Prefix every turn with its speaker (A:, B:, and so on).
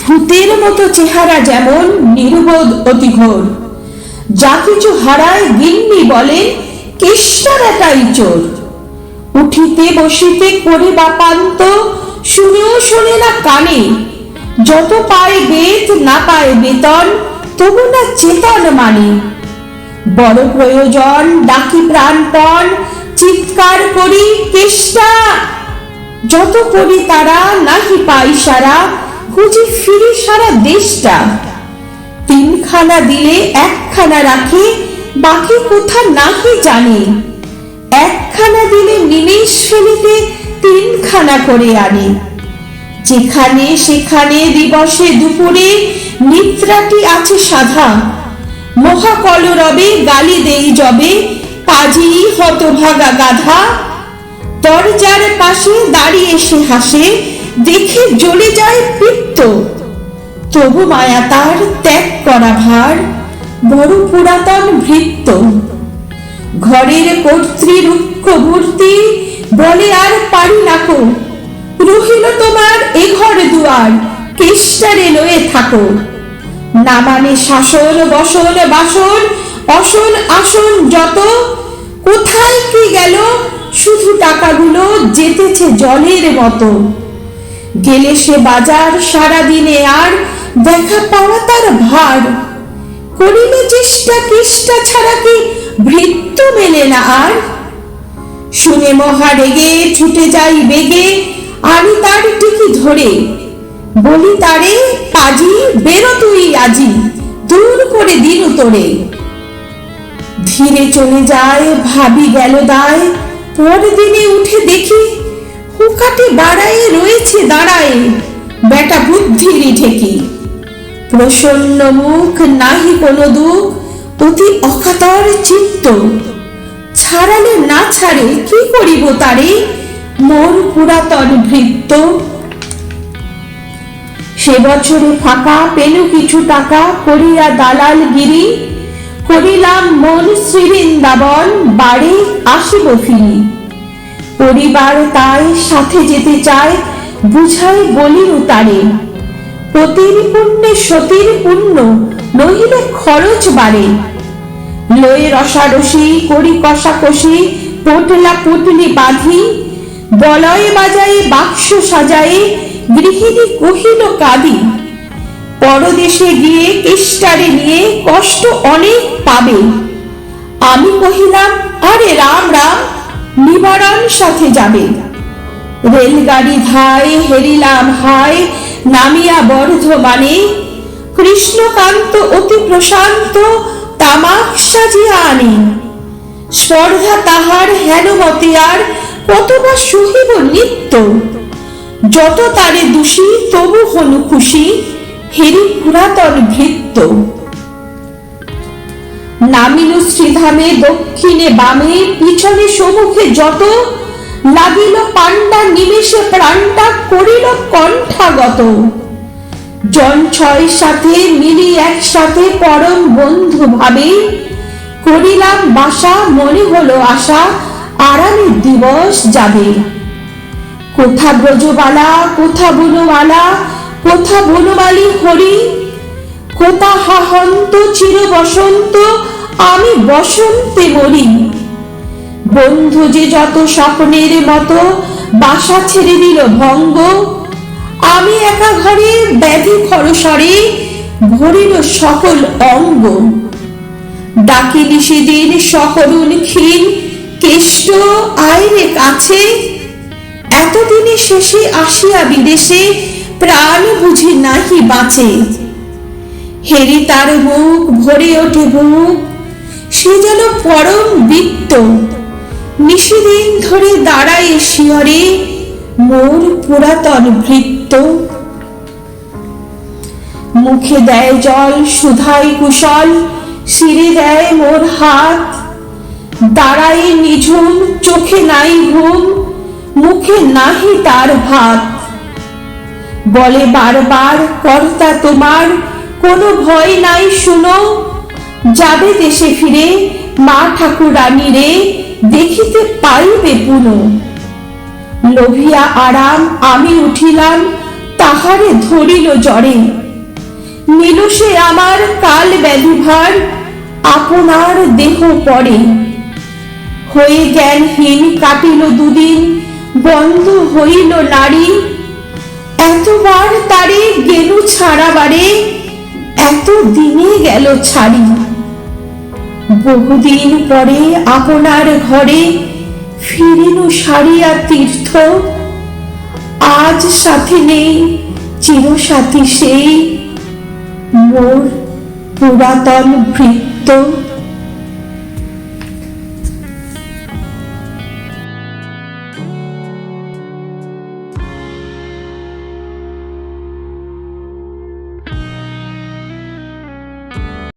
A: ভূতের মতো চেহারা যেমন নির্বোধ অতিঘোর, যা কিছু হারায় গিন্নি বলেন কেষ্টার একাই চোর। উঠিতে বসিতে করে বাপান্ত, শুনেও শোনে না কানে, যত পায় বেত না পায় বেতন, তবু না চেতন মানে। বড় প্রয়োজন ডাকি প্রাণপণ, চিৎকার করি কেষ্টা, যত করি তারা নাহি পাই সারা, খুঁজি ফিরি সারা দেশটা। তিনখানা দিলে একখানা রাখে, বাকি কোথা নাহি জানে, একখানা দিলে নিমেষ ফেলিতে তিনখানা করে আনে। যেখানে সেখানে দিবসে দুপুরে নিদ্রাটি আছে সাধা, মহাকলরবে গালি দেই যবে, কাজী হতভাগা গাধা। দরজার পাশে দাঁড়িয়ে সে হাসে, দেখে জ্বলে যায় পিত্ত, তবু মায়া তার ত্যাগ করা ভার, বড় পুরাতন ভৃত্য। ঘরের কর্ত্রী রুক্ষ মূর্তি বলে আর পারি নাকো, রহিল তোমার এ ঘর দুয়ার, কেষ্টারে লয়ে থাকো। না মানে শাসন বসন বাসন, অসন আসন যত, কোথায় কি গেল শুধু টাকাগুলো যেতেছে জলের মতো। গেলে সে বাজার সারাদিনে আর দেখা পাওয়া তার ভার, করিলে চেষ্টা কেষ্টা ছাড়া কি ভৃত্য মেলে না আর। শুনে মহা রেগে ছুটে যাই বেগে, আমি তার টিকি ধরে, বলি তারে পাজি বেরো তুই আজি, দূর করে দিনু তোরে। ধীরে চলে যায় ভাবি গেল দায়, পরদিনে উঠে দেখি হুকাটে বাড়ায় রয়েছে দাঁড়ায়, বেটা বুদ্ধিরই ঠেকি। প্রসন্ন মুখ নাহি কোনো দুঃখ, অতি অকাতর চিত্ত, ছাড়ালে না ছাড়ে কি করিব তারে, মোর পুরাতন ভৃত্য। সে বছরে ফাঁকা পেল কিছু টাকা, করিয়া দালাল গিরি, করিলাম মন শ্রীবৃন্দাবন, বাড়ি আসিব ফিরি। পরিবার তাই সাথে যেতে চায়, বুঝাই বলি তারে, পতির পুণ্যে সতীর পুণ্য, নহিলে খরচ বাড়ে। লয়ে রসারসি করি কষাকষি, পোটলা পুটলি বাঁধি, বলয় বাজায়ে বাক্স সাজায়ে, গৃহিণী কহিল কাঁদি। পরদেশে গিয়ে কেষ্টারে নিয়ে কষ্ট অনেক পাবে, আমি কহিলাম আরে রাম রাম, নিবারণ সাথে যাবে। রেলগাড়ি ধায় হেরিলাম হায়, নামিয়া বর্ধমানে, কৃষ্ণকান্ত অতি প্রশান্ত তামাক সাজিয়া আনে। স্পর্ধা তাহার হেন মতে আর, কতবা সহিব নিত্য, যত তারে দোষী তবু হনু খুশি, হেরি পুরাতন ভৃত্য। নামিল শ্রীধামে দক্ষিণে বামে, পিছনে সম্মুখে যত, লাগিল পাণ্ডা নিমেষে প্রাণটা করিল কণ্ঠাগত। জন ছয় সাথে মিলি একসাথে পরম বন্ধু ভাবে, করিলাম বাসা মনে হলো আশা, আরামে দিবস যাবে। কোথা ব্রজবালা কোথা বনমালা, কোথা বনমালী হরি, কোথা হাহন্ত চির বসন্ত, আমি বসন্তে মরি। বন্ধু যে যত স্বপ্নের মতো, বাসা ছেড়ে দিল ভঙ্গ, আমি একা ঘরে ব্যাধি খরসরে, ভরিল সকল অঙ্গ। ডাকিলি সেদিন সকরুণ ক্ষীণ, কেষ্ট আইরে কাছে, এতদিনে শেষে আসিয়া বিদেশে, প্রাণ বুঝি নাহি বাঁচে। হেরি তার মুখ ভরে ওঠে বুক, সে যেন পরম বিত্ত, নিশিদিন ধরে দাঁড়ায় শিয়রে, মোর পুরাতন ভৃত্য। মুখে দেয় জল সুধাই কুশল, শিরে দেয় মোর হাত, দাঁড়ায় নিঝুম চোখে নাই ঘুম, মুখে নাহি তার ভাত। বলে বারবার কর্তা তোমার, কোনো ভয় নাই শুনো, যাবে দেশে ফিরে মা ঠাকুরানী রে, দেখিতে পাইবে পুনঃ। লোভিয়া আরাম আমি উঠিলাম, তাহারে ধরিল জরে। নিল সে আমার কাল ব্যাধি ভার, আপনার দেহ পড়ে। হয়ে জ্ঞানহীন কাটিল দুদিন, বন্ধ হইল নারী। এতবার তারে গেল ছাড়াবারে, এত দিনে গেল ছাড়ি। বহুদিন পরে আপনার ঘরে ফিরিল সারিয়া তীর্থ। আজ সাথে নেই চিরসাথী সেই, মোর পুরাতন ভৃত্য।